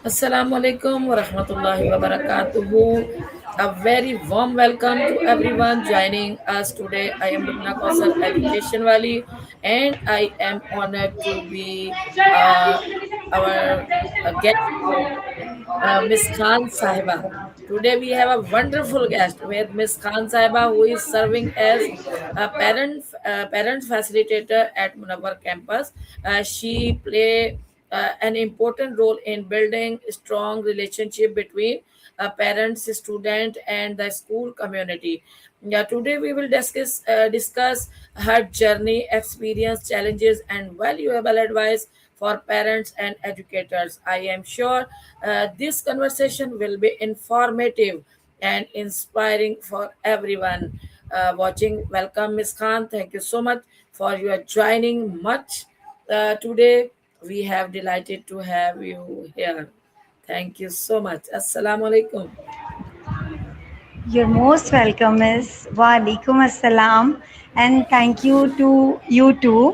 Assalamu alaikum wa rahmatullahi wa barakatuhu. A very warm welcome to everyone joining us today. I am Lubna Kausar, Education Wali, and I am honored to be our guest, Miss Khan Sahiba. Today we have a wonderful guest with Miss Khan Sahiba, who is serving as a parent facilitator at Munawwar campus. She play an important role in building a strong relationship between parents, student, and the school community. Yeah, today we will discuss her journey, experience, challenges, and valuable advice for parents and educators. I am sure this conversation will be informative and inspiring for everyone watching. Welcome, Ms. Khan. Thank you so much for your joining much today. We have delighted to have you here. Thank you so much. Assalamu alaikum. You're most welcome, Miss. Walaikum assalam. And thank you to you too.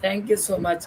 Thank you so much.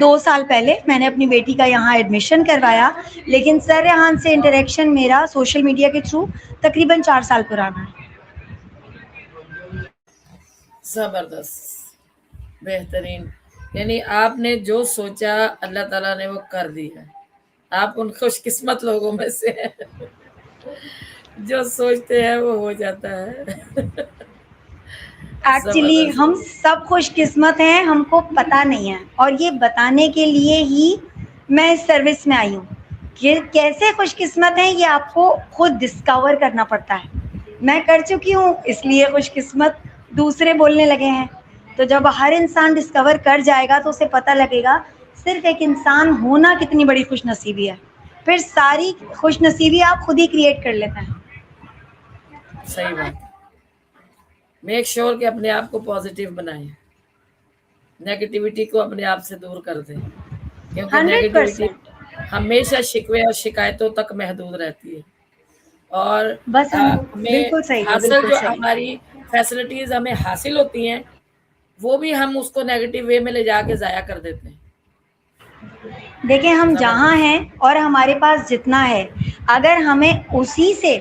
2 سال پہلے میں نے اپنی بیٹی کا یہاں admission کروایا، لیکن سر ریحان سے انٹریکشن میرا سوشل میڈیا کے تھرو تقریباً 4 سال پرانا ہے. زبردست، بہترین. یعنی آپ نے جو سوچا اللہ تعالیٰ نے وہ کر دیا. آپ ان خوش قسمت لوگوں میں سے ہیں جو سوچتے ہیں وہ ہو جاتا ہے. ایکچولی زبردست. ہم سب خوش قسمت ہیں، ہم کو پتہ نہیں ہے، اور یہ بتانے کے لیے ہی میں اس سروس میں آئی ہوں کہ کیسے خوش قسمت ہیں، یہ آپ کو خود ڈسکور کرنا پڑتا ہے. میں کر چکی ہوں اس لیے خوش قسمت دوسرے بولنے لگے ہیں. تو جب ہر انسان ڈسکور کر جائے گا تو اسے پتہ لگے گا صرف ایک انسان ہونا کتنی بڑی خوش نصیبی ہے. پھر ساری خوش نصیبی آپ خود ہی کریٹ کر لیتے ہیں. صحیح بات. میک شور کہ اپنے آپ کو پازیٹیو بنائیں، نیگیٹیوٹی کو اپنے آپ سے دور کر دیں، کیونکہ نیگیٹیوٹی 100%. ہمیشہ شکوے اور شکایتوں تک محدود رہتی ہے. اور بس ہم ہمیں بالکل صحیح ہے، حاصل بالکل جو صحیح. ہماری فیسلٹیز ہمیں حاصل ہوتی ہیں وہ بھی ہم اس کو نیگیٹو وے میں لے جا کے ضائع کر دیتے ہیں. دیکھیں ہم جہاں زبردست. ہیں اور ہمارے پاس جتنا ہے، اگر ہمیں اسی سے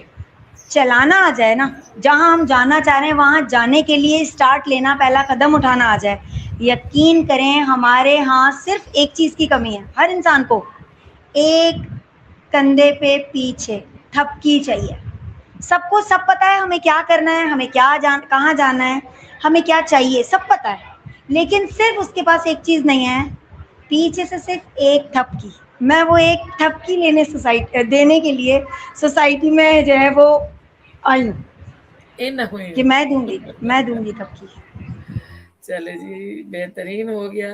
چلانا آ جائے نا، جہاں ہم جانا چاہ رہے ہیں وہاں جانے کے لیے اسٹارٹ لینا، پہلا قدم اٹھانا آ جائے، یقین کریں ہمارے ہاں صرف ایک چیز کی کمی ہے. ہر انسان کو ایک کندھے پہ پیچھے تھپکی چاہیے. سب کو سب پتہ ہے ہمیں کیا کرنا ہے، ہمیں کہاں جانا ہے، ہمیں کیا چاہیے، سب پتہ ہے، لیکن صرف اس کے پاس ایک چیز نہیں ہے، پیچھے سے صرف ایک تھپکی. میں وہ ایک تھپکی دینے کے لیے سوسائٹی میں جو ہے وہ آئی ہوں ان ہوئی. کہ میں دوں گی تھپکی. چلے جی، بہترین ہو گیا.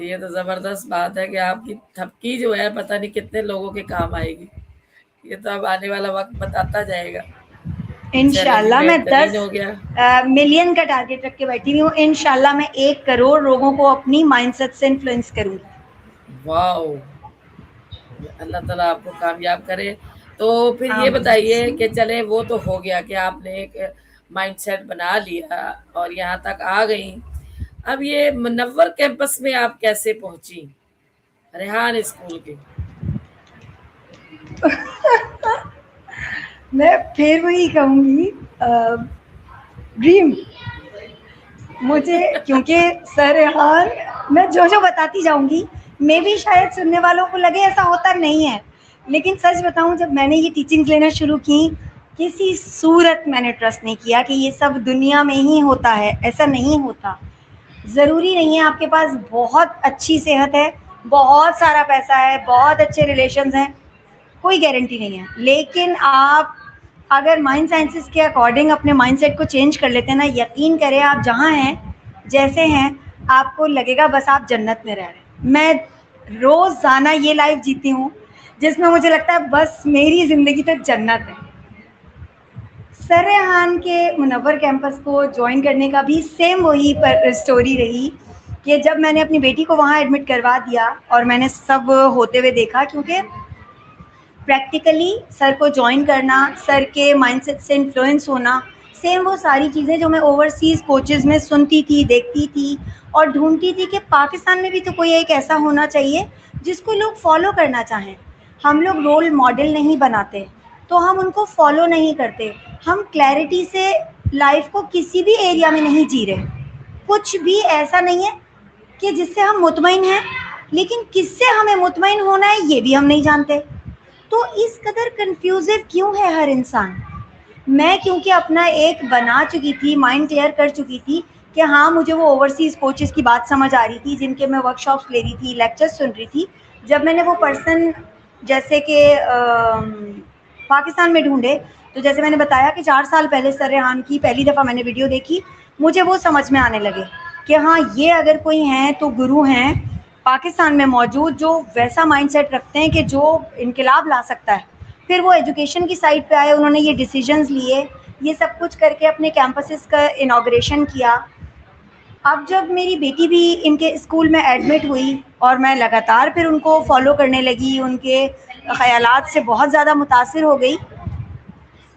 یہ تو زبردست بات ہے کہ آپ کی تھپکی جو ہے پتہ نہیں کتنے لوگوں کے کام آئے گی. یہ تو اب آنے والا وقت بتاتا جائے گا. چلے جی، انشاءاللہ میں بہترین ہو گیا. 10 ملین کا ٹارگیٹ رکھ کے بیٹھی ہوئی ہوں. انشاءاللہ میں 1 کروڑ لوگوں کو اپنی مائنڈ سیٹ سے انفلوئنس کروں گی. واو، اللہ تعالیٰ آپ کو کامیاب کرے. تو پھر یہ آمین. بتائیے کہ چلے وہ تو ہو گیا کہ آپ نے ایک مائنڈ سیٹ بنا لیا اور یہاں تک آ گئیں. اب یہ منور کیمپس میں آپ کیسے پہنچی ریحان اسکول کے؟ میں پھر وہی کہوں گی، ڈریم. مجھے کیونکہ سر ریحان، میں جو بتاتی جاؤں گی میں بھی شاید سننے والوں کو لگے ایسا ہوتا نہیں ہے، لیکن سچ بتاؤں جب میں نے یہ ٹیچنگز لینا شروع کی کسی صورت میں نے ٹرسٹ نہیں کیا کہ یہ سب دنیا میں ہی ہوتا ہے. ایسا نہیں ہوتا. ضروری نہیں ہے آپ کے پاس بہت اچھی صحت ہے، بہت سارا پیسہ ہے، بہت اچھے ریلیشنز ہیں، کوئی گارنٹی نہیں ہے. لیکن آپ اگر مائنڈ سائنسز کے اکارڈنگ اپنے مائنڈ سیٹ کو چینج کر لیتے ہیں نا، یقین کریں آپ جہاں ہیں جیسے ہیں آپ کو لگے گا بس آپ جنت میں رہ رہے ہیں. میں روزانہ یہ لائف جیتی ہوں جس میں مجھے لگتا ہے بس میری زندگی تو جنت ہے. سر ریحان کے منور کیمپس کو جوائن کرنے کا بھی سیم وہی اسٹوری رہی کہ جب میں نے اپنی بیٹی کو وہاں ایڈمٹ کروا دیا اور میں نے سب ہوتے ہوئے دیکھا، کیونکہ پریکٹیکلی سر کو جوائن کرنا، سر کے مائنڈ سیٹ سے انفلوئنس ہونا، سیم وہ ساری چیزیں جو میں اوورسیز کوچز میں سنتی تھی، دیکھتی تھی اور ڈھونڈتی تھی کہ پاکستان میں بھی تو کوئی ایک ایسا ہونا چاہیے جس کو لوگ فالو کرنا چاہیں. ہم لوگ رول ماڈل نہیں بناتے تو ہم ان کو فالو نہیں کرتے. ہم کلیئرٹی سے لائف کو کسی بھی ایریا میں نہیں جی رہے. کچھ بھی ایسا نہیں ہے کہ جس سے ہم مطمئن ہیں، لیکن کس سے ہمیں مطمئن ہونا ہے یہ بھی ہم نہیں جانتے. تو اس قدر کنفیوزو کیوں ہے ہر انسان؟ میں کیونکہ اپنا ایک بنا چکی تھی، مائنڈ کلیئر کر چکی تھی کہ ہاں مجھے وہ اوورسیز کوچز کی بات سمجھ آ رہی تھی جن کے میں ورک شاپس لے رہی تھی، لیکچرز سن رہی تھی. جب میں نے وہ پرسن جیسے کہ پاکستان میں ڈھونڈے، تو جیسے میں نے بتایا کہ 4 سال پہلے سر ریحان کی پہلی دفعہ میں نے ویڈیو دیکھی، مجھے وہ سمجھ میں آنے لگے کہ ہاں یہ اگر کوئی ہیں تو گرو ہیں پاکستان میں موجود جو ویسا مائنڈ سیٹ رکھتے ہیں کہ جو انقلاب لا سکتا ہے. پھر وہ ایجوکیشن کی سائڈ پہ آئے، انہوں نے یہ ڈیسیجنز لیے، یہ سب کچھ کر کے اپنے کیمپسز کا انوگریشن کیا. اب جب میری بیٹی بھی ان کے اسکول میں ایڈمٹ ہوئی اور میں لگاتار پھر ان کو فالو کرنے لگی، ان کے خیالات سے بہت زیادہ متاثر ہو گئی.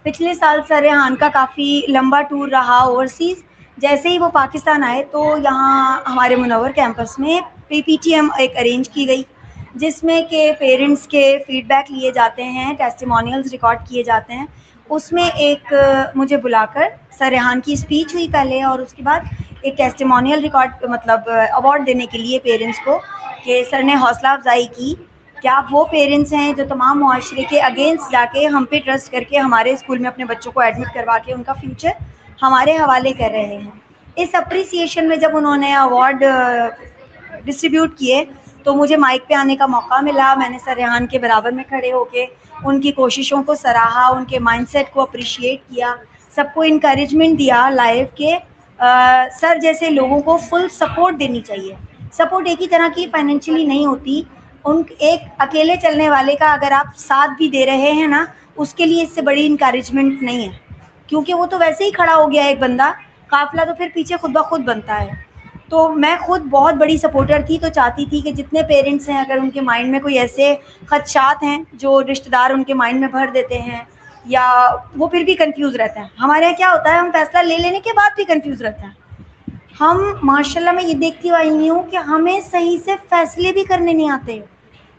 پچھلے سال سر ریحان کا کافی لمبا ٹور رہا اوورسیز، جیسے ہی وہ پاکستان آئے تو یہاں ہمارے منور کیمپس میں پی ٹی ایم ایک ارینج کی گئی، جس میں کہ پیرنٹس کے فیڈ بیک لیے جاتے ہیں، ٹیسٹیمونیلز ریکارڈ کیے جاتے ہیں. اس میں ایک مجھے بلا کر سر ریحان کی اسپیچ ہوئی پہلے، اور اس کے بعد ایک ٹیسٹیمونیل ریکارڈ مطلب ایوارڈ دینے کے لیے پیرنٹس کو، کہ سر نے حوصلہ افزائی کی کہ آپ وہ پیرنٹس ہیں جو تمام معاشرے کے اگینسٹ جا کے ہم پہ ٹرسٹ کر کے ہمارے اسکول میں اپنے بچوں کو ایڈمٹ کروا کے ان کا فیوچر ہمارے حوالے کر رہے ہیں. اس اپریسیشن میں جب انہوں نے ایوارڈ ڈسٹریبیوٹ کیے تو مجھے مائک پہ آنے کا موقع ملا. میں نے سر ریحان کے برابر میں کھڑے ہو کے ان کی کوششوں کو سراہا، ان کے مائنڈ سیٹ کو اپریشیٹ کیا، سب کو انکریجمنٹ دیا لائف کے سر جیسے لوگوں کو فل سپورٹ دینی چاہیے. سپورٹ ایک ہی طرح کی فائنینشلی نہیں ہوتی، ان ایک اکیلے چلنے والے کا اگر آپ ساتھ بھی دے رہے ہیں نا، اس کے لیے اس سے بڑی انکریجمنٹ نہیں ہے، کیونکہ وہ تو ویسے ہی کھڑا ہو گیا ایک بندہ، قافلہ تو پھر پیچھے خود بخود بنتا ہے. تو میں خود بہت بڑی سپورٹر تھی، تو چاہتی تھی کہ جتنے پیرنٹس ہیں اگر ان کے مائنڈ میں کوئی ایسے خدشات ہیں جو رشتہ دار ان کے مائنڈ میں بھر دیتے ہیں یا وہ پھر بھی کنفیوز رہتے ہیں. ہمارے یہاں کیا ہوتا ہے، ہم فیصلہ لے لینے کے بعد بھی کنفیوز رہتے ہیں. ہم ماشاء اللہ میں یہ دیکھتی آئی ہوں کہ ہمیں صحیح سے فیصلے بھی کرنے نہیں آتے.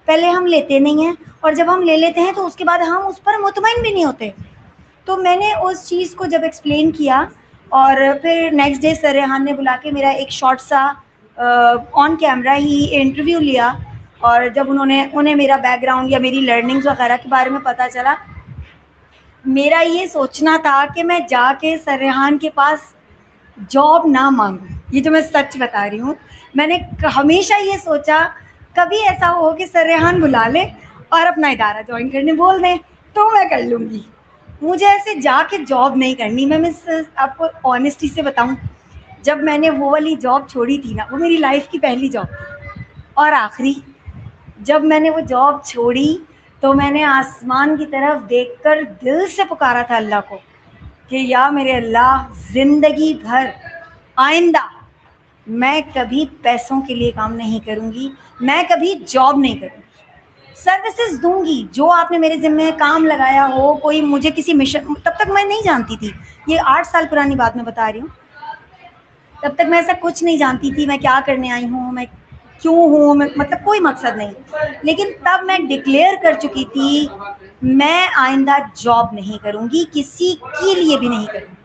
پہلے ہم لیتے نہیں ہیں، اور جب ہم لے لیتے ہیں تو اس کے بعد ہم اس پر مطمئن بھی نہیں ہوتے. تو میں نے اس چیز کو جب ایکسپلین کیا، اور پھر نیکسٹ ڈے سر ریحان نے بلا کے میرا ایک شارٹ سا آن کیمرہ ہی انٹرویو لیا، اور جب انہیں میرا بیک گراؤنڈ یا میری لرننگز وغیرہ کے بارے میں پتہ چلا، میرا یہ سوچنا تھا کہ میں جا کے سر ریحان کے پاس جاب نہ مانگوں. یہ جو میں سچ بتا رہی ہوں، میں نے ہمیشہ یہ سوچا کبھی ایسا ہو کہ سر ریحان بلا لے اور اپنا ادارہ جوائن کرنے بول دیں تو میں کر لوں گی. مجھے ایسے جا کے جاب نہیں کرنی. میں آپ کو آنیسٹی سے بتاؤں، جب میں نے وہ والی جاب چھوڑی تھی نا، وہ میری لائف کی پہلی جاب تھی اور آخری. جب میں نے وہ جاب چھوڑی تو میں نے آسمان کی طرف دیکھ کر دل سے پکارا تھا اللہ کو کہ یا میرے اللہ، زندگی بھر آئندہ میں کبھی پیسوں کے لیے کام نہیں کروں گی، میں کبھی جاب نہیں کروں گی، سروسز دوں گی. جو آپ نے میرے ذمہ کام لگایا ہو، کوئی مجھے کسی مشن، تب تک میں نہیں جانتی تھی، یہ 8 سال پرانی بات میں بتا رہی ہوں، تب تک میں ایسا کچھ نہیں جانتی تھی میں کیا کرنے آئی ہوں، میں کیوں ہوں، مطلب کوئی مقصد نہیں. لیکن تب میں ڈکلیئر کر چکی تھی میں آئندہ جاب نہیں کروں گی، کسی کے لیے بھی نہیں کروں گی.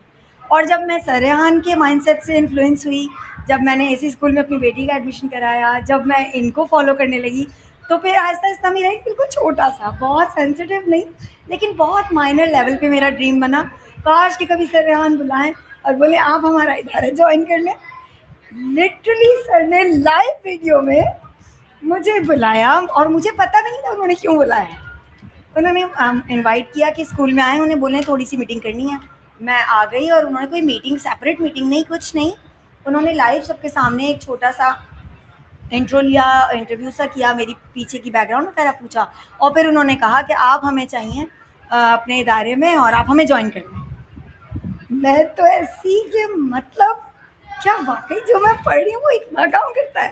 اور جب میں سر ریحان کے مائنڈ سیٹ سے انفلوئنس ہوئی، جب میں نے اسی اسکول میں اپنی بیٹی کا ایڈمیشن کرایا، جب میں ان کو فالو کرنے لگی، تو پھر آہستہ آہستہ میرا ایک بالکل چھوٹا سا، بہت سینسیٹیو نہیں لیکن بہت مائنر لیول پہ میرا ڈریم بنا، کاش کہ کبھی سر ریحان بلائیں اور بولے آپ ہمارا ادارہ جوائن کر لیں. لٹرلی سر نے لائیو ویڈیو میں مجھے بلایا، اور مجھے پتہ بھی نہیں تھا انہوں نے کیوں بلایا. انہوں نے انوائٹ کیا کہ اسکول میں آئے، انہیں بولیں تھوڑی سی میٹنگ کرنی ہے. میں آ گئی، اور انہوں نے کوئی میٹنگ، سیپریٹ میٹنگ نہیں، کچھ نہیں، انہوں نے لائیو سب کے سامنے ایک چھوٹا سا انٹرو لیا، انٹرویو سا کیا، میری پیچھے کی بیک گراؤنڈ وغیرہ پوچھا، اور پھر انہوں نے کہا کہ آپ ہمیں چاہیے اپنے ادارے میں اور آپ ہمیں جوائن کرنا. میں تو ایسی کہ مطلب کیا واقعی جو میں پڑھ رہی ہوں وہ اتنا کام کرتا ہے.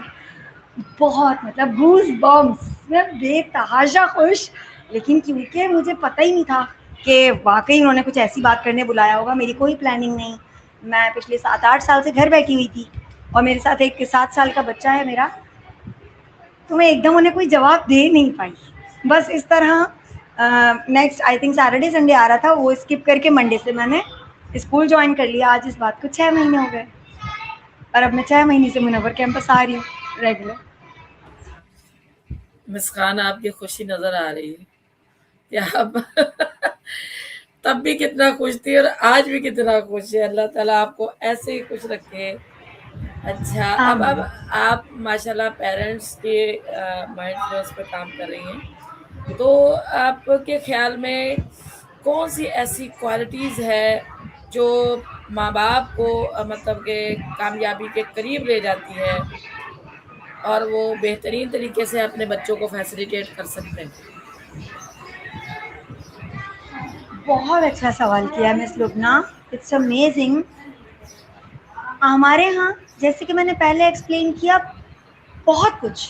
بہت مطلب گوز بمس، میں بے تحاشا خوش. لیکن کیونکہ مجھے پتہ ہی نہیں تھا کہ واقعی انہوں نے کچھ ایسی بات کرنے بلایا ہوگا، میری کوئی پلاننگ نہیں. میں پچھلے 7-8 سال سے گھر بیٹھی ہوئی تھی، اور میرے ساتھ ایک 7 سال کا بچہ ہے میرا، تو میں ایک دم انہیں کوئی جواب دے نہیں پائی. بس اس طرح next I think Saturday Sunday آ رہا تھا، وہ اسکپ کر کے منڈے سے میں نے اسکول جوائن کر لیا. آج اس بات کو 6 مہینے ہو گئے، اور اب میں 6 مہینے سے منور کیمپس آ رہی ہوں ریگولر. مسکان آپ کی خوشی نظر آ رہی ہے کہ آپ تب بھی کتنا خوش تھی اور آج بھی کتنا خوش ہے. اللہ تعالیٰ آپ کو ایسے ہی خوش رکھے. اچھا، اب آمین. آپ ماشاءاللہ پیرنٹس کے مائنڈ فلوئنس پہ کام کر رہی ہیں، تو آپ کے خیال میں کون سی ایسی کوالٹیز ہے جو ماں باپ کو مطلب کہ کامیابی کے قریب لے جاتی ہے اور وہ بہترین طریقے سے اپنے بچوں کو فیسیلیٹیٹ کر سکتے ہیں؟ بہت اچھا سوال کیا ہے مس لبنہ، اٹس امیزنگ. ہمارے ہاں جیسے کہ میں نے پہلے ایکسپلین کیا، بہت کچھ،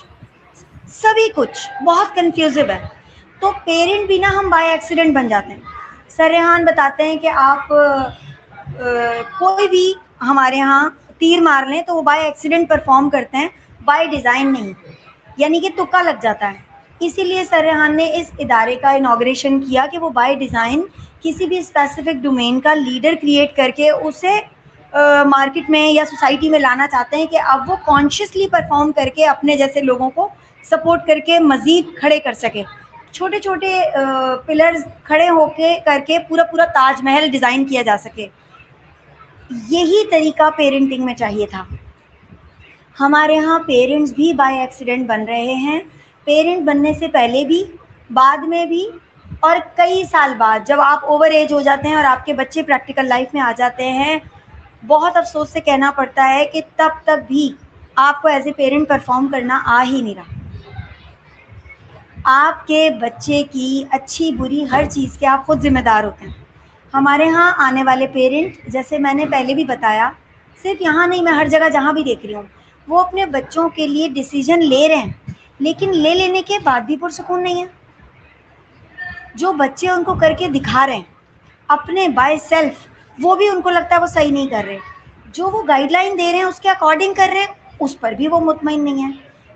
سبھی کچھ بہت کنفیوزو ہے. تو پیرنٹ بھی نا ہم بائی ایکسیڈنٹ بن جاتے ہیں. سر ریحان بتاتے ہیں کہ آپ کوئی بھی ہمارے ہاں تیر مار لیں تو وہ بائی ایکسیڈنٹ پرفارم کرتے ہیں، بائی ڈیزائن نہیں، یعنی کہ تکا لگ جاتا ہے. اسی لیے سر ریحان نے اس ادارے کا انوگریشن کیا کہ وہ بائی ڈیزائن کسی بھی اسپیسیفک ڈومین کا لیڈر کریٹ کر کے اسے مارکیٹ میں یا سوسائٹی میں لانا چاہتے ہیں کہ اب وہ کانشیسلی پرفارم کر کے اپنے جیسے لوگوں کو سپورٹ کر کے مزید کھڑے کر سکے. چھوٹے چھوٹے پلرز کھڑے ہو کے کر کے پورا پورا تاج محل ڈیزائن کیا جا سکے. یہی طریقہ پیرنٹنگ میں چاہیے تھا. ہمارے ہاں پیرنٹس بھی بائی ایکسیڈنٹ بن رہے ہیں، پیرنٹ بننے سے پہلے بھی، بعد میں بھی، اور کئی سال بعد جب آپ اوور ایج ہو جاتے ہیں اور آپ کے بچے پریکٹیکل لائف میں آ جاتے ہیں. بہت افسوس سے کہنا پڑتا ہے کہ تب تک بھی آپ کو ایز اے پیرنٹ پرفارم کرنا آ ہی نہیں رہا. آپ کے بچے کی اچھی بری ہر چیز کے آپ خود ذمہ دار ہوتے ہیں. ہمارے ہاں آنے والے پیرنٹ، جیسے میں نے پہلے بھی بتایا، صرف یہاں نہیں، میں ہر جگہ جہاں بھی دیکھ رہی ہوں، وہ اپنے بچوں کے لیے ڈیسیجن لے رہے ہیں، لیکن لے لینے کے بعد بھی پرسکون نہیں ہے. جو بچے ان کو کر کے دکھا رہے ہیں اپنے بائی سیلف، وہ بھی ان کو لگتا ہے وہ صحیح نہیں کر رہے. جو وہ گائیڈ لائن دے رہے ہیں اس کے اکارڈنگ کر رہے ہیں، اس پر بھی وہ مطمئن نہیں ہے.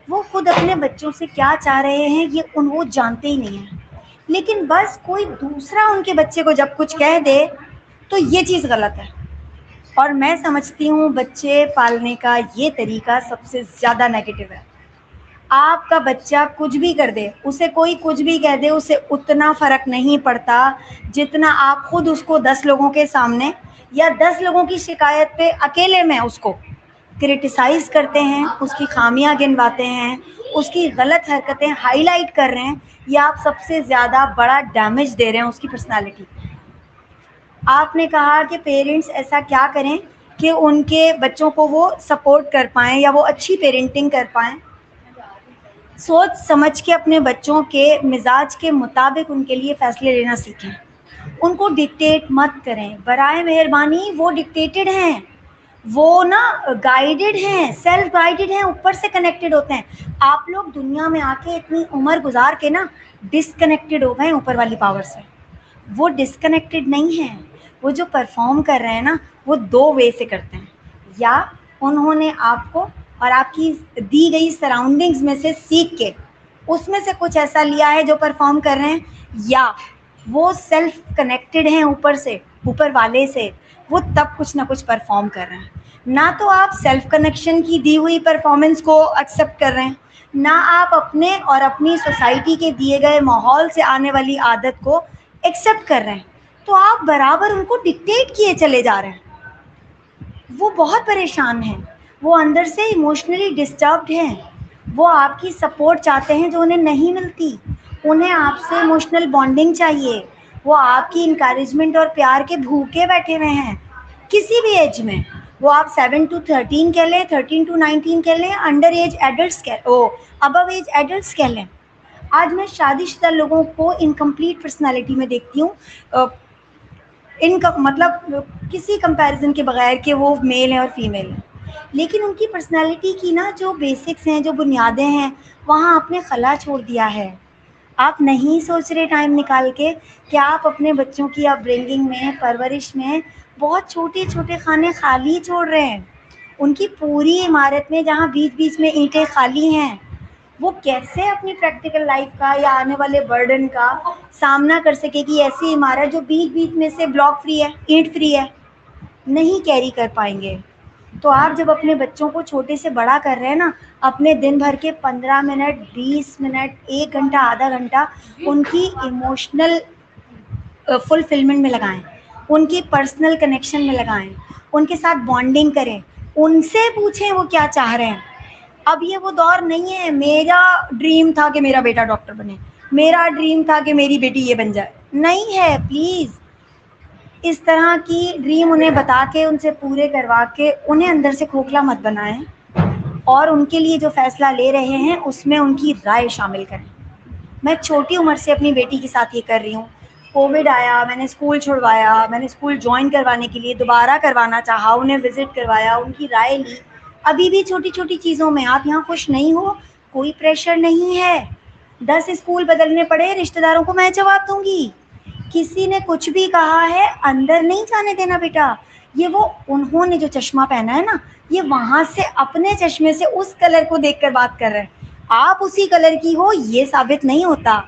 وہ خود اپنے بچوں سے کیا چاہ رہے ہیں یہ وہ جانتے ہی نہیں ہیں. لیکن بس کوئی دوسرا ان کے بچے کو جب کچھ کہہ دے تو یہ چیز غلط ہے. اور میں سمجھتی ہوں بچے پالنے کا یہ طریقہ سب سے زیادہ نیگیٹو ہے. آپ کا بچہ کچھ بھی کر دے، اسے کوئی کچھ بھی کہہ دے، اسے اتنا فرق نہیں پڑتا جتنا آپ خود اس کو 10 لوگوں کے سامنے یا 10 لوگوں کی شکایت پہ اکیلے میں اس کو کرٹیسائز کرتے ہیں، اس کی خامیاں گنواتے ہیں، اس کی غلط حرکتیں ہائی لائٹ کر رہے ہیں. یہ آپ سب سے زیادہ بڑا ڈیمیج دے رہے ہیں اس کی پرسنالٹی. آپ نے کہا کہ پیرنٹس ایسا کیا کریں کہ ان کے بچوں کو وہ سپورٹ کر پائیں یا وہ اچھی پیرنٹنگ کر پائیں. سوچ سمجھ کے اپنے بچوں کے مزاج کے مطابق ان کے لیے فیصلے لینا سیکھیں. ان کو ڈکٹیٹ مت کریں، برائے مہربانی. وہ ڈکٹیٹڈ ہیں، وہ نا گائیڈڈ ہیں، سیلف گائیڈڈ ہیں، اوپر سے کنیکٹڈ ہوتے ہیں. آپ لوگ دنیا میں آ کے اتنی عمر گزار کے نا ڈسکنیکٹڈ ہو گئے اوپر والی پاور سے. وہ ڈسکنیکٹڈ نہیں ہیں. وہ جو پرفارم کر رہے ہیں نا، وہ 2 وے سے کرتے ہیں. یا انہوں نے آپ کو اور آپ کی دی گئی سراؤنڈنگز میں سے سیکھ کے اس میں سے کچھ ایسا لیا ہے جو پرفارم کر رہے ہیں، یا وہ سیلف کنیکٹڈ ہیں اوپر سے، اوپر والے سے، وہ تب کچھ نہ کچھ پرفارم کر رہے ہیں. نہ تو آپ سیلف کنیکشن کی دی ہوئی پرفارمنس کو ایکسیپٹ کر رہے ہیں، نہ آپ اپنے اور اپنی سوسائٹی کے دیے گئے ماحول سے آنے والی عادت کو ایکسیپٹ کر رہے ہیں. تو آپ برابر ان کو ڈکٹیٹ کیے چلے جا رہے ہیں. وہ بہت پریشان ہیں، وہ اندر سے ایموشنلی ڈسٹربڈ ہیں. وہ آپ کی سپورٹ چاہتے ہیں جو انہیں نہیں ملتی. انہیں آپ سے ایموشنل بانڈنگ چاہیے. وہ آپ کی انکریجمنٹ اور پیار کے بھوکے بیٹھے ہوئے ہیں کسی بھی ایج میں. وہ آپ 7 to 13 کہہ لیں، 13 to 19 کہہ لیں، انڈر ایج ایڈلٹس ابو ایج ایڈلٹس کہہ لیں. آج میں شادی شدہ لوگوں کو انکمپلیٹ پرسنالٹی میں دیکھتی ہوں، ان کا مطلب کسی کمپیریزن کے بغیر کہ وہ میل ہیں اور فیمیل ہیں، لیکن ان کی پرسنالٹی کی نا جو بیسکس ہیں، جو بنیادیں ہیں، وہاں آپ نے خلا چھوڑ دیا ہے. آپ نہیں سوچ رہے ٹائم نکال کے کہ آپ اپنے بچوں کی اپ برنگنگ میں، پرورش میں بہت چھوٹے چھوٹے خانے خالی چھوڑ رہے ہیں. ان کی پوری عمارت میں جہاں بیچ بیچ میں اینٹیں خالی ہیں، وہ کیسے اپنی پریکٹیکل لائف کا یا آنے والے برڈن کا سامنا کر سکے گی؟ ایسی عمارت جو بیچ بیچ میں سے بلاک فری ہے، اینٹ فری ہے، نہیں کیری کر پائیں گے. تو آپ جب اپنے بچوں کو چھوٹے سے بڑا کر رہے ہیں نا، اپنے دن بھر کے 15 منٹ، 20 منٹ، 1 گھنٹہ، آدھا گھنٹہ ان کی ایموشنل فلفلمنٹ میں لگائیں، ان کی پرسنل کنیکشن میں لگائیں، ان کے ساتھ بانڈنگ کریں، ان سے پوچھیں وہ کیا چاہ رہے ہیں. اب یہ وہ دور نہیں ہے میرا ڈریم تھا کہ میرا بیٹا ڈاکٹر بنے، میرا ڈریم تھا کہ میری بیٹی یہ بن جائے. نہیں ہے. پلیز اس طرح کی ڈریم انہیں بتا کے، ان سے پورے کروا کے انہیں اندر سے کھوکھلا مت بنائیں، اور ان کے لیے جو فیصلہ لے رہے ہیں اس میں ان کی رائے شامل کریں. میں چھوٹی عمر سے اپنی بیٹی کے ساتھ یہ کر رہی ہوں. کووڈ آیا، میں نے اسکول چھڑوایا، میں نے اسکول جوائن کروانے کے لیے دوبارہ کروانا چاہا، انہیں وزٹ کروایا، ان کی رائے لی. ابھی بھی چھوٹی چھوٹی چیزوں میں آپ یہاں خوش نہیں ہو، کوئی پریشر نہیں ہے. 10 اسکول بدلنے پڑے، رشتہ داروں کو میں جواب دوں گی. کسی نے کچھ بھی کہا ہے اندر نہیں جانے دینا بیٹا. یہ وہ انہوں نے جو چشمہ پہنا ہے نا، یہ وہاں سے اپنے چشمے سے اس کلر کو دیکھ کر بات کر رہے ہیں. آپ اسی کلر کی ہو یہ ثابت نہیں ہوتا.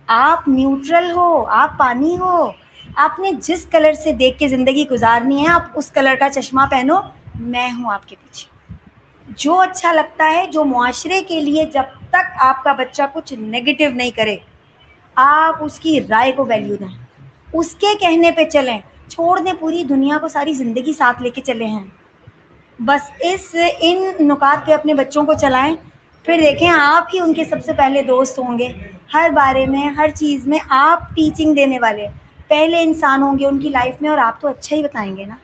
آپ نیوٹرل ہو، آپ پانی ہو. آپ نے جس کلر سے دیکھ کے زندگی گزارنی ہے آپ اس کلر کا چشمہ پہنو. میں ہوں آپ کے پیچھے. جو اچھا لگتا ہے، جو معاشرے کے لیے، جب تک آپ کا بچہ کچھ نیگیٹو نہیں کرے آپ اس کی رائے کو ویلیو دیں، اس کے کہنے پہ چلیں. چھوڑ دیں پوری دنیا کو، ساری زندگی ساتھ لے کے چلے ہیں. بس ان نکات پہ اپنے بچوں کو چلائیں، پھر دیکھیں آپ ہی ان کے سب سے پہلے دوست ہوں گے. ہر بارے میں، ہر چیز میں آپ ٹیچنگ دینے والے پہلے انسان ہوں گے ان کی لائف میں، اور آپ تو اچھا ہی بتائیں گے نا.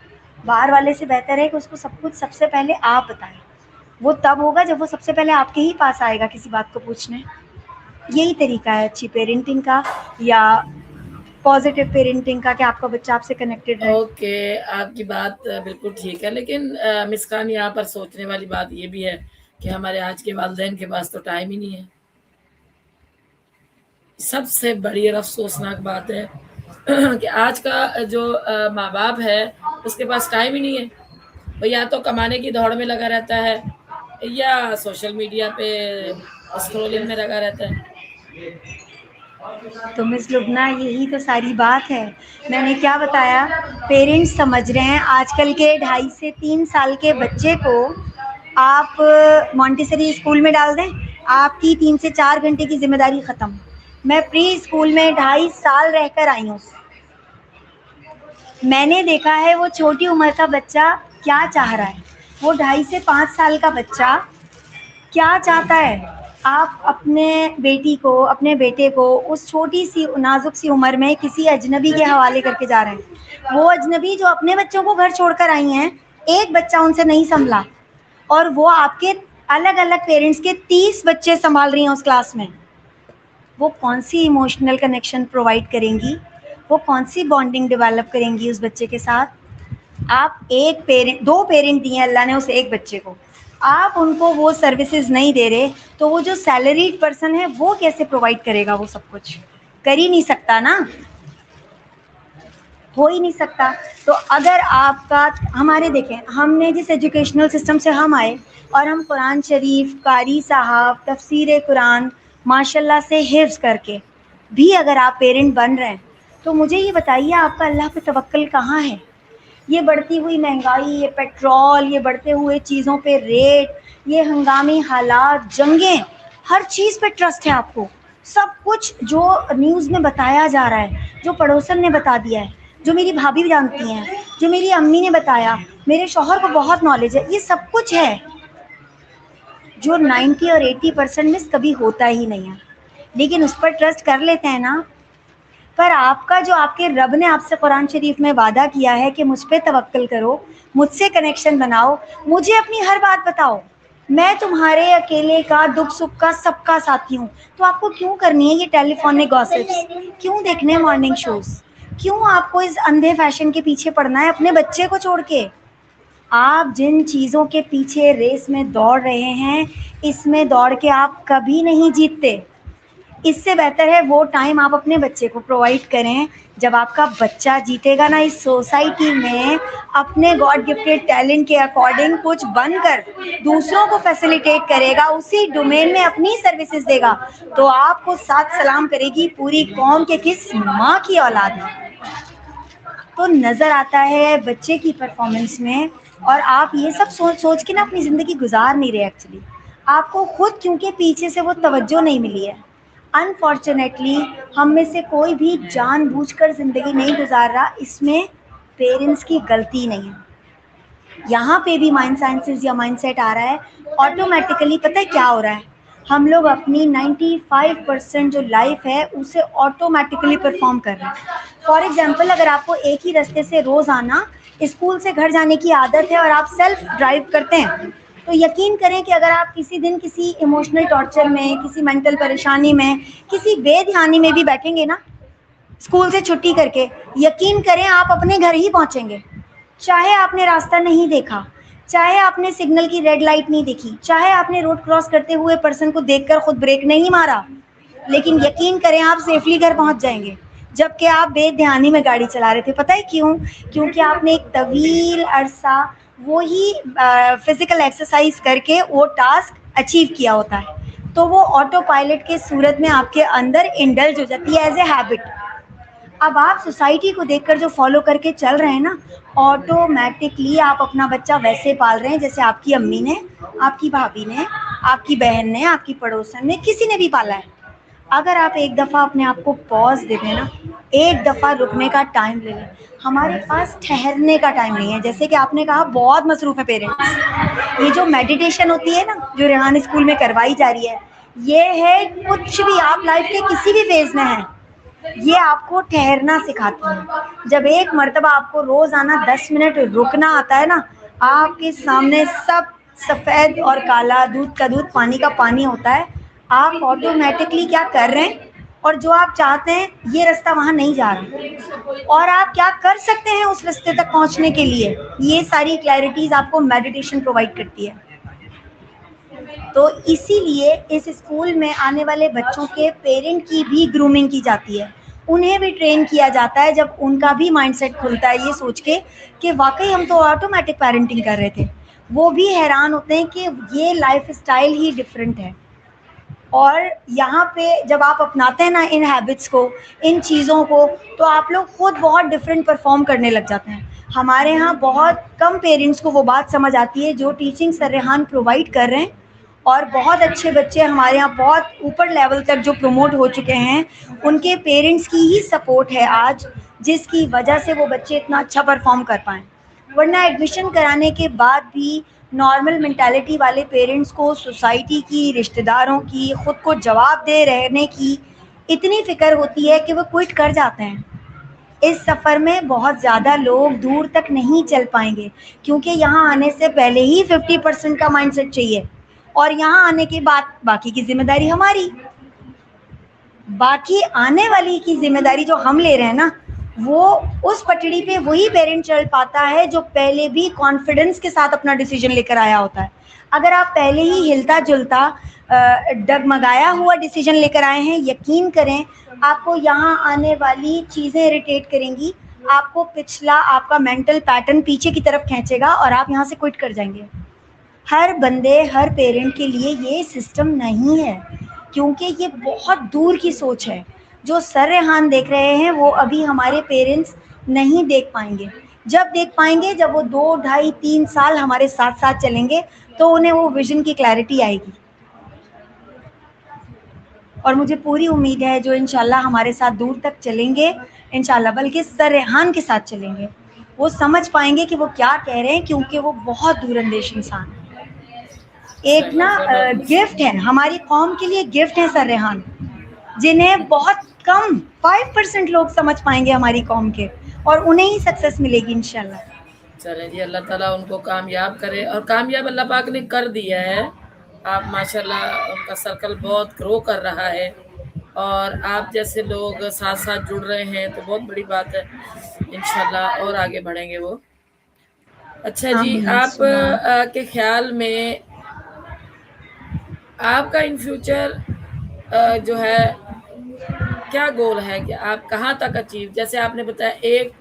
باہر والے سے بہتر ہے کہ اس کو سب کچھ سب سے پہلے آپ بتائیں. وہ تب ہوگا جب وہ سب سے پہلے آپ کے ہی پاس آئے گا کسی بات کو پوچھنے. یہی طریقہ ہے اچھی پیرنٹنگ کا، یا پازیٹیو پیرنٹنگ کا، کہ آپ کا بچہ آپ سے کنیکٹڈ رہے. اوکے، آپ کی بات بالکل ٹھیک ہے، لیکن مسکان یہاں پر سوچنے والی بات یہ بھی ہے کہ ہمارے آج کے والدین کے پاس تو ٹائم ہی نہیں ہے. سب سے بڑی اور افسوسناک بات ہے کہ آج کا جو ماں باپ ہے اس کے پاس ٹائم ہی نہیں ہے. وہ یا تو کمانے کی دوڑ میں لگا رہتا ہے یا سوشل میڈیا پہ اسکرولنگ میں لگا رہتا ہے. تو مس لبنہ یہی تو ساری بات ہے. میں نے کیا بتایا، پیرنٹس سمجھ رہے ہیں آج کل کے 2.5 سے 3 سال کے بچے کو آپ مونٹیسری اسکول میں ڈال دیں، آپ کی 3 سے 4 گھنٹے کی ذمہ داری ختم. میں پری اسکول میں 2.5 سال رہ کر آئی ہوں. میں نے دیکھا ہے وہ چھوٹی عمر کا بچہ کیا چاہ رہا ہے. وہ 2.5 سے 5 سال کا بچہ کیا چاہتا ہے. آپ اپنے بیٹی کو، اپنے بیٹے کو اس چھوٹی سی نازک سی عمر میں کسی اجنبی کے حوالے کر کے جا رہے ہیں. وہ اجنبی جو اپنے بچوں کو گھر چھوڑ کر آئی ہیں، ایک بچہ ان سے نہیں سنبھلا، اور وہ آپ کے الگ الگ پیرنٹس کے 30 بچے سنبھال رہی ہیں اس کلاس میں. وہ کون سی ایموشنل کنیکشن پرووائڈ کریں گی، وہ کون سی بانڈنگ ڈیولپ کریں گی اس بچے کے ساتھ. آپ ایک پیرنٹ، 2 پیرنٹ دیے اللہ نے اسے ایک بچے کو، آپ ان کو وہ سروسز نہیں دے رہے تو وہ جو سیلریڈ پرسن ہے وہ کیسے پرووائڈ کرے گا. وہ سب کچھ کر ہی نہیں سکتا نا، ہو ہی نہیں سکتا. تو اگر آپ کا، ہمارے دیکھیں ہم نے جس ایجوکیشنل سسٹم سے ہم آئے، اور ہم قرآن شریف، قاری صاحب، تفسیر قرآن ماشاء اللہ سے حفظ کر کے بھی اگر آپ پیرنٹ بن رہے ہیں تو مجھے یہ بتائیے آپ کا اللہ پہ توکل کہاں ہے. یہ بڑھتی ہوئی مہنگائی، یہ پیٹرول، یہ بڑھتے ہوئے چیزوں پہ ریٹ، یہ ہنگامی حالات، جنگیں، ہر چیز پہ ٹرسٹ ہے آپ کو. سب کچھ جو نیوز میں بتایا جا رہا ہے، جو پڑوسن نے بتا دیا ہے، جو میری بھابھی بھی جانتی ہیں، جو میری امی نے بتایا، میرے شوہر کو بہت نالج ہے، یہ سب کچھ ہے جو 90 اور 80% مس کبھی ہوتا ہی نہیں ہے. لیکن اس پر ٹرسٹ کر لیتے ہیں نا. پر آپ کا جو آپ کے رب نے آپ سے قرآن شریف میں وعدہ کیا ہے کہ مجھ پہ توکل کرو، مجھ سے کنیکشن بناؤ، مجھے اپنی ہر بات بتاؤ، میں تمہارے اکیلے کا، دکھ سکھ کا سب کا ساتھی ہوں. تو آپ کو کیوں کرنی ہے یہ ٹیلی فونک گاسپس، کیوں دیکھنے مارننگ شوز، کیوں آپ کو اس اندھے فیشن کے پیچھے پڑنا ہے اپنے بچے کو چھوڑ کے. آپ جن چیزوں کے پیچھے ریس میں دوڑ رہے ہیں اس میں دوڑ کے آپ کبھی نہیں جیتتے. اس سے بہتر ہے وہ ٹائم آپ اپنے بچے کو پرووائڈ کریں جب آپ کا بچہ جیتے گا نا اس سوسائٹی میں اپنے گاڈ گفٹیڈ ٹیلنٹ کے اکارڈنگ کچھ بن کر دوسروں کو فیسیلیٹیٹ کرے گا، اسی ڈومین میں اپنی سروسز دے گا، تو آپ کو ساتھ سلام کرے گی پوری قوم کے کس ماں کی اولاد ہے. تو نظر آتا ہے بچے کی پرفارمنس میں. اور آپ یہ سب سوچ سوچ کے نا اپنی زندگی گزار نہیں رہے. ایکچولی آپ کو خود کیونکہ پیچھے سے وہ توجہ نہیں ملی ہے. انفارچونیٹلی ہم میں سے کوئی بھی جان بوجھ کر زندگی نہیں گزار رہا، اس میں پیرنٹس کی غلطی نہیں ہے. یہاں پہ بھی مائنڈ سائنسز یا مائنڈ سیٹ آ رہا ہے آٹومیٹیکلی. پتہ ہے کیا ہو رہا ہے، ہم لوگ اپنی 95% جو لائف ہے اسے آٹومیٹیکلی پرفارم کر رہے ہیں. فار ایگزامپل اگر آپ کو ایک ہی رستے سے روز آنا اسکول سے گھر جانے کی عادت ہے اور آپ سیلف ڈرائیو کرتے ہیں تو یقین کریں کہ اگر آپ کسی دن کسی ایموشنل ٹارچر میں، کسی مینٹل پریشانی میں، کسی بے دھیانی میں بھی بیٹھیں گے نا اسکول سے چھٹی کر کے، یقین کریں آپ اپنے گھر ہی پہنچیں گے. چاہے آپ نے راستہ نہیں دیکھا، چاہے آپ نے سگنل کی ریڈ لائٹ نہیں دیکھی، چاہے آپ نے روڈ کراس کرتے ہوئے پرسن کو دیکھ کر خود بریک نہیں مارا، لیکن یقین کریں آپ سیفلی گھر پہنچ جائیں گے. جبکہ آپ بے دھیانی میں گاڑی چلا رہے تھے. پتہ ہے کیوں؟ کیونکہ آپ نے ایک طویل عرصہ وہی فزیکل ایکسرسائز کر کے وہ ٹاسک اچیو کیا ہوتا ہے. تو وہ آٹو پائلٹ کے صورت میں آپ کے اندر انڈلج ہو جاتی ہے ایز اے ہیبٹ. اب آپ سوسائٹی کو دیکھ کر جو فالو کر کے چل رہے ہیں نا، آٹومیٹکلی آپ اپنا بچہ ویسے پال رہے ہیں جیسے آپ کی امی نے، آپ کی بھابھی نے، آپ کی بہن نے، آپ کی پڑوسن نے، کسی نے بھی پالا ہے. اگر آپ ایک دفعہ اپنے آپ کو پاز دے دیں نا، ایک دفعہ رکنے کا ٹائم لے لیں. ہمارے پاس ٹھہرنے کا ٹائم نہیں ہے. جیسے کہ آپ نے کہا بہت مصروف ہے پیرنٹس. یہ جو میڈیٹیشن ہوتی ہے نا، جو ریحان اسکول میں کروائی جا رہی ہے، یہ ہے کچھ بھی آپ لائف کے کسی بھی فیز میں ہیں، یہ آپ کو ٹھہرنا سکھاتی ہے. جب ایک مرتبہ آپ کو روزانہ 10 منٹ رکنا آتا ہے نا، آپ کے سامنے سب سفید اور کالا، دودھ کا دودھ پانی کا پانی ہوتا ہے. آپ آٹومیٹکلی کیا کر رہے ہیں، اور جو آپ چاہتے ہیں یہ رستہ وہاں نہیں جا رہا، اور آپ کیا کر سکتے ہیں اس رستے تک پہنچنے کے لیے، یہ ساری کلیئرٹیز آپ کو میڈیٹیشن پرووائڈ کرتی ہے. تو اسی لیے اس اسکول میں آنے والے بچوں کے پیرنٹ کی بھی گرومنگ کی جاتی ہے. انہیں بھی ٹرین کیا جاتا ہے. جب ان کا بھی مائنڈ سیٹ کھلتا ہے یہ سوچ کے کہ واقعی ہم تو آٹومیٹک پیرنٹنگ کر رہے تھے، وہ بھی حیران ہوتے ہیں کہ یہ لائف اسٹائل ہی ڈفرینٹ ہے. اور یہاں پہ جب آپ اپناتے ہیں نا ان ہیبٹس کو، ان چیزوں کو، تو آپ لوگ خود بہت ڈفرینٹ پرفارم کرنے لگ جاتے ہیں. ہمارے ہاں بہت کم پیرنٹس کو وہ بات سمجھ آتی ہے جو ٹیچنگ سر ریحان پرووائڈ کر رہے ہیں. اور بہت اچھے بچے ہمارے یہاں بہت اوپر لیول تک جو پروموٹ ہو چکے ہیں، ان کے پیرنٹس کی ہی سپورٹ ہے آج، جس کی وجہ سے وہ بچے اتنا اچھا پرفارم کر پائیں. ورنہ ایڈمیشن کرانے کے بعد بھی نارمل مینٹالٹی والے پیرنٹس کو سوسائٹی کی، رشتہ داروں کی، خود کو جواب دہ رہنے کی اتنی فکر ہوتی ہے کہ وہ کوئٹ کر جاتے ہیں. اس سفر میں بہت زیادہ لوگ دور تک نہیں چل پائیں گے، کیونکہ یہاں آنے سے پہلے ہی 50% کا مائنڈ سیٹ چاہیے، اور یہاں آنے کے بعد باقی کی ذمہ داری ہماری. باقی آنے والی کی ذمہ داری جو ہم لے رہے ہیں نا، وہ اس پٹڑی پہ وہی پیرنٹ چل پاتا ہے جو پہلے بھی کانفیڈنس کے ساتھ اپنا ڈیسیجن لے کر آیا ہوتا ہے. اگر آپ پہلے ہی ہلتا جلتا ڈگمگایا ہوا ڈیسیجن لے کر آئے ہیں، یقین کریں آپ کو یہاں آنے والی چیزیں اریٹیٹ کریں گی. آپ کو پچھلا آپ کا مینٹل پیٹرن پیچھے کی طرف کھینچے گا اور آپ یہاں سے کوئٹ کر جائیں گے. ہر بندے، ہر پیرنٹ کے لیے یہ سسٹم نہیں ہے، کیونکہ یہ بہت دور کی سوچ ہے. جو سر ریحان دیکھ رہے ہیں وہ ابھی ہمارے پیرنٹس نہیں دیکھ پائیں گے. جب دیکھ پائیں گے جب وہ 2 ڈھائی 3 سال ہمارے ساتھ ساتھ چلیں گے تو انہیں وہ ویژن کی کلیئرٹی آئے گی. اور مجھے پوری امید ہے جو انشاءاللہ ہمارے ساتھ دور تک چلیں گے انشاءاللہ، بلکہ سر ریحان کے ساتھ چلیں گے، وہ سمجھ پائیں گے کہ وہ کیا کہہ رہے ہیں، کیونکہ وہ بہت دور اندیش انسان ہے. ایک نا چلو چلو. گفٹ ہے ہماری قوم کے لیے، گفٹ ہے سر ریحان، جنہیں بہت کم 5% لوگ سمجھ پائیں گے ہماری قوم کے، اور انہیں ہی سکسیس ملے گی انشاءاللہ. چلیں جی، اللہ تعالیٰ ان کو کامیاب کرے، اور کامیاب اللہ پاک نے کر دیا ہے. آپ ماشاءاللہ ان کا سرکل بہت گرو کر رہا ہے، اور آپ جیسے لوگ ساتھ ساتھ جڑ رہے ہیں تو بہت بڑی بات ہے. انشاءاللہ اور آگے بڑھیں گے وہ. اچھا جی، آمین آپ سما آمین. کے خیال میں آپ کا ان فیوچر جو ہے کیا گول ہے کہ آپ کہاں تک اچیو، جیسے آپ نے بتایا 1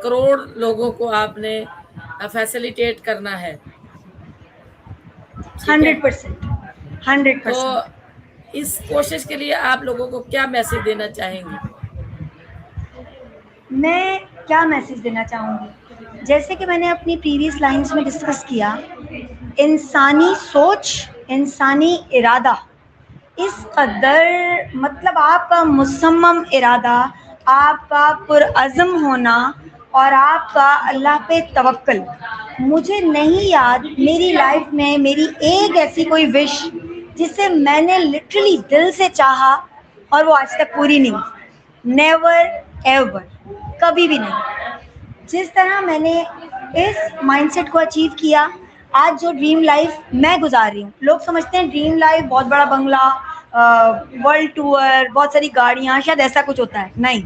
کروڑ لوگوں کو آپ نے فیسیلیٹیٹ کرنا ہے، ٹھیک ہے؟ 100%. تو 100%. اس کوشش کے لیے آپ لوگوں کو کیا میسج دینا چاہیں گی؟ میں کیا میسج دینا چاہوں گی؟ جیسے کہ میں نے اپنی پریویس لائنز میں ڈسکس کیا، انسانی سوچ، انسانی ارادہ اس قدر، مطلب آپ کا مصمم ارادہ، آپ کا پرعزم ہونا، اور آپ کا اللہ پہ توکل. مجھے نہیں یاد میری لائف میں میری ایک ایسی کوئی وش جسے میں نے لٹرلی دل سے چاہا اور وہ آج تک پوری نہیں. نیور ایور، کبھی بھی نہیں. جس طرح میں نے اس مائنڈ سیٹ کو اچیو کیا، آج جو ڈریم لائف میں گزار رہی ہوں، لوگ سمجھتے ہیں ڈریم لائف بہت بڑا بنگلہ، ورلڈ ٹور، بہت ساری گاڑیاں، شاید ایسا کچھ ہوتا ہے. نہیں،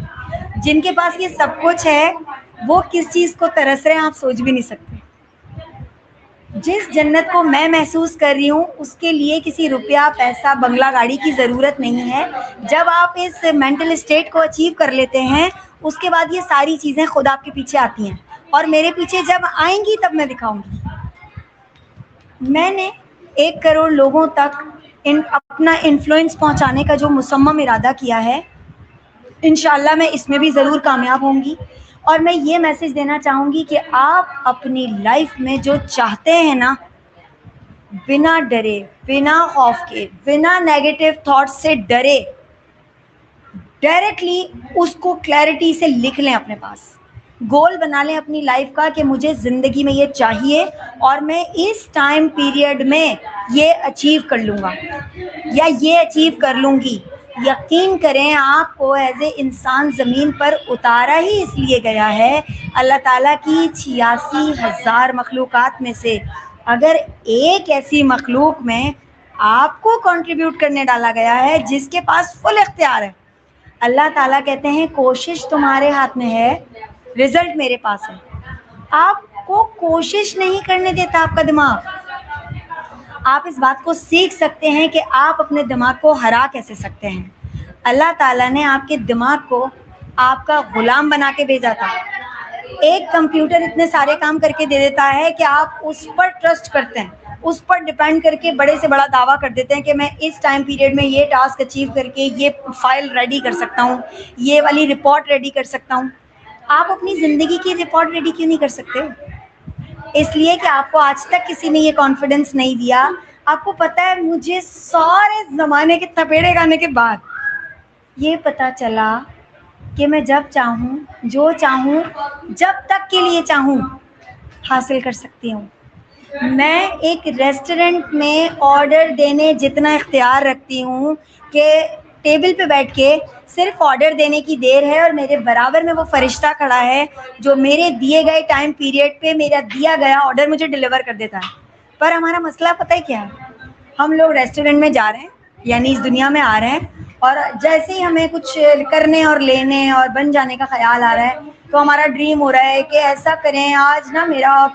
جن کے پاس یہ سب کچھ ہے وہ کس چیز کو ترس رہے ہیں آپ سوچ بھی نہیں سکتے. جس جنت کو میں محسوس کر رہی ہوں اس کے لیے کسی روپیہ پیسہ بنگلہ گاڑی کی ضرورت نہیں ہے. جب آپ اس مینٹل اسٹیٹ کو اچیو کر لیتے ہیں اس کے بعد یہ ساری چیزیں خود آپ کے پیچھے آتی ہیں, اور میرے پیچھے جب آئیں گی تب میں دکھاؤں گی. میں نے 1 کروڑ لوگوں تک اپنا انفلوئنس پہنچانے کا جو مصمم ارادہ کیا ہے, انشاءاللہ میں اس میں بھی ضرور کامیاب ہوں گی. اور میں یہ میسج دینا چاہوں گی کہ آپ اپنی لائف میں جو چاہتے ہیں نا, بنا ڈرے, بنا خوف کے, بنا نیگیٹو تھاٹ سے ڈرے, ڈائریکٹلی اس کو کلیئرٹی سے لکھ لیں اپنے پاس. گول بنا لیں اپنی لائف کا کہ مجھے زندگی میں یہ چاہیے اور میں اس ٹائم پیریڈ میں یہ اچیو کر لوں گا یا یہ اچیو کر لوں گی. یقین کریں آپ کو ایز اے انسان زمین پر اتارا ہی اس لیے گیا ہے, اللہ تعالیٰ کی 86,000 مخلوقات میں سے اگر ایک ایسی مخلوق میں آپ کو کنٹریبیوٹ کرنے ڈالا گیا ہے جس کے پاس فل اختیار ہے. اللہ تعالیٰ کہتے ہیں کوشش تمہارے ہاتھ میں ہے, رزلٹ میرے پاس ہے. آپ کو کوشش نہیں کرنے دیتا آپ کا دماغ. آپ اس بات کو سیکھ سکتے ہیں کہ آپ اپنے دماغ کو ہرا کیسے سکتے ہیں. اللہ تعالیٰ نے آپ کے دماغ کو آپ کا غلام بنا کے بھیجا تھا. ایک کمپیوٹر اتنے سارے کام کر کے دے دیتا ہے کہ آپ اس پر ٹرسٹ کرتے ہیں, اس پر ڈپینڈ کر کے بڑے سے بڑا دعویٰ کر دیتے ہیں کہ میں اس ٹائم پیریڈ میں یہ ٹاسک اچیو کر کے یہ فائل ریڈی کر سکتا ہوں, یہ والی رپورٹ ریڈی کر سکتا ہوں. آپ اپنی زندگی کی رپورٹ ریڈی کیوں نہیں کر سکتے؟ اس لیے کہ آپ کو آج تک کسی نے یہ کانفیڈنس نہیں دیا. آپ کو پتا ہے مجھے سارے زمانے کے تپیڑے کھانے کے بعد یہ پتا چلا کہ میں جب چاہوں, جو چاہوں, جب تک کے لیے چاہوں حاصل کر سکتی ہوں. میں ایک ریسٹورینٹ میں آرڈر دینے جتنا اختیار رکھتی ہوں کہ ٹیبل پہ بیٹھ کے صرف آرڈر دینے کی دیر ہے اور میرے برابر میں وہ فرشتہ کھڑا ہے جو میرے دیے گئے ٹائم پیریڈ پہ میرا دیا گیا آرڈر مجھے ڈلیور کر دیتا ہے. پر ہمارا مسئلہ پتہ ہے کیا ہے؟ ہم لوگ ریسٹورینٹ میں جا رہے ہیں, یعنی اس دنیا میں آ رہے ہیں, اور جیسے ہی ہمیں کچھ کرنے اور لینے اور بن جانے کا خیال آ رہا ہے تو ہمارا ڈریم ہو رہا ہے کہ ایسا کریں آج نا میرا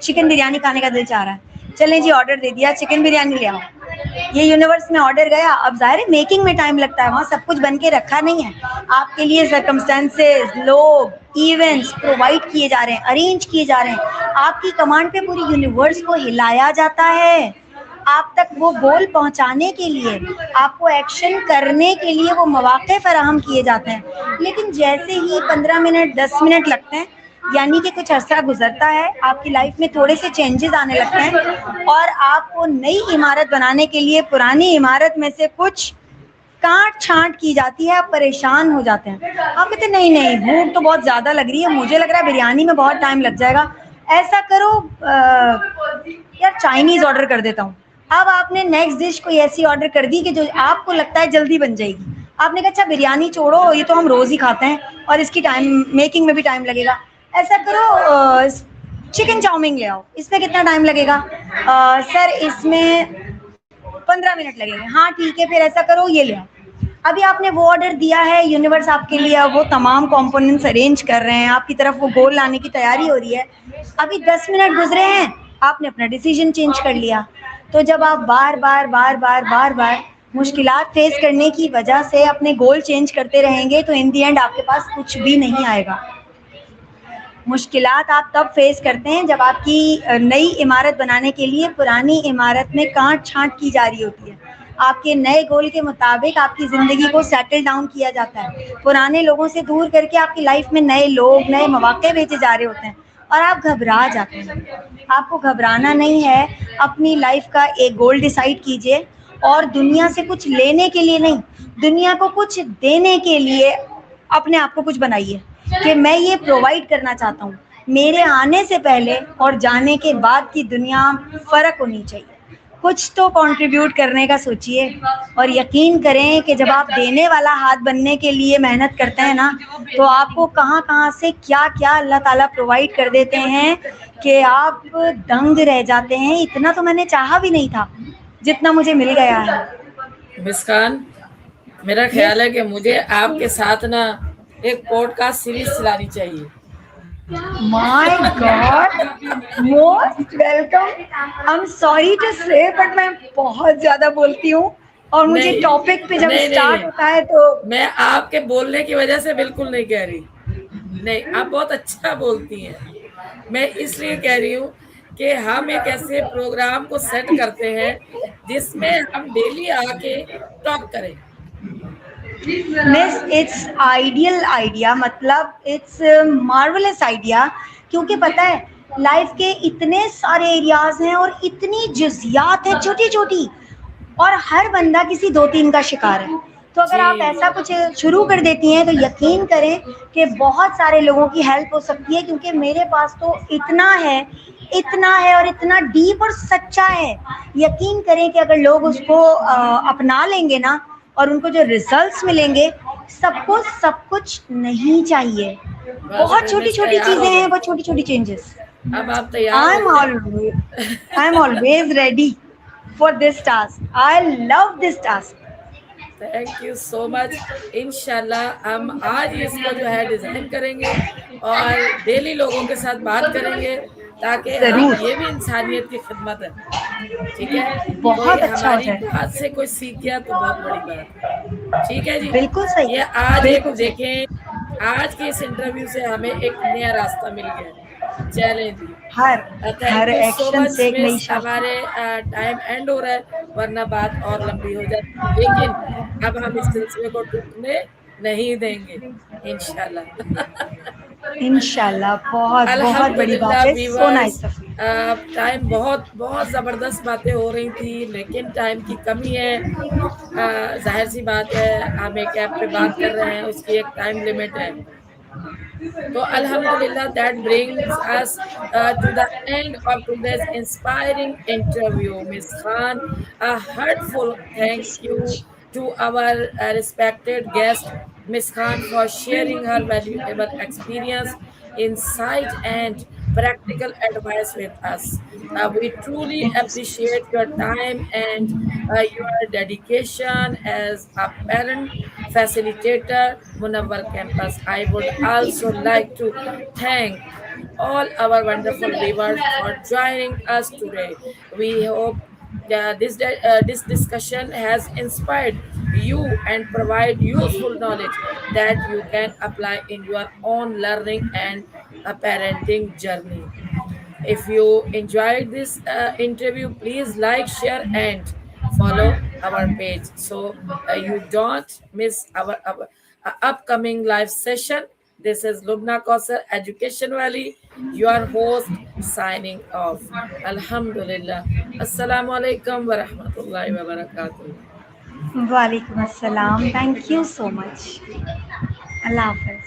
چکن بریانی کھانے کا دل چاہ رہا ہے, چلیں جی آرڈر دے دیا چکن بریانی لے آؤ. یہ یونیورس میں آرڈر گیا. اب ظاہر ہے میکنگ میں ٹائم لگتا ہے, وہاں سب کچھ بن کے رکھا نہیں ہے. آپ کے لیے سرکمسٹانسز, لوگ, ایونٹس پرووائڈ کیے جا رہے ہیں, ارینج کیے جا رہے ہیں. آپ کی کمانڈ پہ پوری یونیورس کو ہلایا جاتا ہے آپ تک وہ گول پہنچانے کے لیے, آپ کو ایکشن کرنے کے لیے وہ مواقع فراہم کیے جاتے ہیں. لیکن جیسے ہی 15 منٹ 10 منٹ لگتے ہیں, یعنی کہ کچھ عرصہ گزرتا ہے, آپ کی لائف میں تھوڑے سے چینجز آنے لگتے ہیں اور آپ کو نئی عمارت بنانے کے لیے پرانی عمارت میں سے کچھ کاٹ چھانٹ کی جاتی ہے, آپ پریشان ہو جاتے ہیں. آپ کہتے ہیں نہیں نہیں بھوک تو بہت زیادہ لگ رہی ہے, مجھے لگ رہا ہے بریانی میں بہت ٹائم لگ جائے گا, ایسا کرو یار چائنیز آرڈر کر دیتا ہوں. اب آپ نے نیکسٹ ڈش کوئی ایسی آرڈر کر دی کہ جو آپ کو لگتا ہے جلدی بن جائے گی. آپ نے کہا اچھا بریانی چھوڑو, یہ تو ہم روز ہی کھاتے ہیں اور اس کی ٹائم میکنگ میں بھی ٹائم لگے گا, ایسا کرو چکن چاؤمین لے آؤ, اس میں کتنا ٹائم لگے گا؟ سر اس میں 15 منٹ لگیں گے. ہاں ٹھیک ہے پھر ایسا کرو یہ لے آؤ. ابھی آپ نے وہ آرڈر دیا ہے, یونیورس آپ کے لیے وہ تمام کمپوننٹس ارینج کر رہے ہیں, آپ کی طرف وہ گول لانے کی تیاری ہو رہی ہے. ابھی 10 منٹ گزرے ہیں, آپ نے اپنا ڈیسیژن چینج کر لیا. تو جب آپ بار بار بار بار بار بار مشکلات فیس کرنے کی وجہ سے اپنے گول چینج کرتے رہیں گے تو ان دی اینڈ آپ کے پاس کچھ بھی نہیں آئے گا. مشکلات آپ تب فیس کرتے ہیں جب آپ کی نئی عمارت بنانے کے لیے پرانی عمارت میں کاٹ چھانٹ کی جا رہی ہوتی ہے. آپ کے نئے گول کے مطابق آپ کی زندگی کو سیٹل ڈاؤن کیا جاتا ہے, پرانے لوگوں سے دور کر کے آپ کی لائف میں نئے لوگ, نئے مواقع بھیجے جا رہے ہوتے ہیں اور آپ گھبرا جاتے ہیں. آپ کو گھبرانا نہیں ہے, اپنی لائف کا ایک گول ڈیسائیڈ کیجیے اور دنیا سے کچھ لینے کے لیے نہیں, دنیا کو کچھ دینے کے لیے اپنے آپ کو کچھ بنائیے کہ میں یہ پرووائڈ کرنا چاہتا ہوں. میرے آنے سے پہلے اور جانے کے بعد کی دنیا فرق ہونی چاہیے. کچھ تو کنٹریبیوٹ کرنے کا سوچیے اور یقین کریں کہ جب آپ دینے والا ہاتھ بننے کے لیے محنت کرتے ہیں نا تو آپ کو کہاں کہاں سے کیا کیا اللہ تعالیٰ پرووائڈ کر دیتے ہیں کہ آپ دنگ رہ جاتے ہیں. اتنا تو میں نے چاہا بھی نہیں تھا جتنا مجھے مل گیا ہے. مسکان, میرا یہ خیال ہے کہ مجھے آپ کے ساتھ نا ایک پوڈ کاسٹ سیریز چلانی چاہیے. My God, most welcome. I'm sorry to say, but میں بہت زیادہ بولتی ہوں اور مجھے نہیں ٹاپک پہ جب نہیں نہیں اسٹارٹ نہیں، ہوتا ہے تو میں آپ کے بولنے کی وجہ سے بالکل نہیں کہہ رہی، نہیں آپ بہت اچھا بولتی ہیں، میں اس لیے کہہ رہی ہوں کہ ہم ایک ایسے پروگرام کو سیٹ کرتے ہیں جس میں ہم ڈیلی آ کے ٹاک کریں. مس اٹس آئیڈیل آئیڈیا، مطلب اٹس مارولس آئیڈیا، کیونکہ پتہ ہے لائف کے اتنے سارے ایریاز ہیں اور اتنی جزیات ہیں چھوٹی چھوٹی، اور ہر بندہ کسی دو تین کا شکار ہے. تو اگر آپ جی ایسا کچھ شروع کر دیتی ہیں تو یقین کریں کہ بہت سارے لوگوں کی ہیلپ ہو سکتی ہے، کیونکہ میرے پاس تو اتنا ہے اور اتنا ڈیپ اور سچا ہے. یقین کریں کہ اگر لوگ اس کو اپنا لیں گے نا، اور ان کو جو ریزلٹس ملیں گے، سب کو سب کچھ نہیں چاہیے. بس بہت پھر چھوٹی مس چھوٹی تیار ہو چیزیں ہیں، جائیں، بہت چھوٹی چھوٹی چینجز. اب آپ تیار ہو I'm جائیں. always, I'm always ready for this task. I love this task. Thank you so much. انشاءاللہ ہم آج ہی اس کو جو ہے ڈیزائن کریں گے اور ڈیلی لوگوں کے ساتھ بات کریں گے، تاکہ ہم ضرور. یہ بھی انسانیت کی خدمت ہے. ٹھیک ہے، کوئی بہت اچھا ہو ہماری جائے. بات سے کوئی سیکھ گیا تو بہت بڑی بات ہے. ٹھیک ہے جی. بالکل صحیح. یہ آج ایک بالکل صحیح. دیکھیں، آج کے اس انٹرویو سے ہمیں ایک نیا راستہ مل گیا ہے. چلیں جی. ہر تھینک ہر یو سو ایکشن مچ سے ایک مس. نئی شاخ. ہمارے ٹائم اینڈ ہو رہا ہے، ورنہ بات اور لمبی ہو جاتی، لیکن اب ہم اس سلسلے کو ٹوٹنے نہیں دیں گے انشاءاللہ. انشاءاللہ بہت بہت بڑی الحمدللہ بات ہے. So viewers, nice of you. Time بہت بہت زبردست باتیں ہو رہی تھی، لیکن ٹائم کی کمی ہے. ظاہر سی بات ہے، ہم ایک ایپ پہ بات کر رہے ہیں، اس کی ایک ٹائم لمٹ ہے. تو الحمدللہ that brings us to the end of today's inspiring interview. Miss Khan, a heartful Thank you thank so you much. to our respected guest, Miss Khan, for sharing her valuable experience, insight, and practical advice with us. We truly Thank you so appreciate your much. time and your dedication as a parent facilitator, Munawwar Campus. I would also like to thank all our wonderful viewers for joining us today. We hope this discussion has inspired you and provide useful knowledge that you can apply in your own learning and parenting journey. If you enjoyed this interview, please like, share, and follow our page so you don't miss our upcoming live session. This is Lubna Kausar, Education Valley, your host, signing off. Alhamdulillah. Assalamu alaikum wa rahmatullahi wa barakatuh. وعلیکم السلام. Thank you so مچ. اللہ حافظ.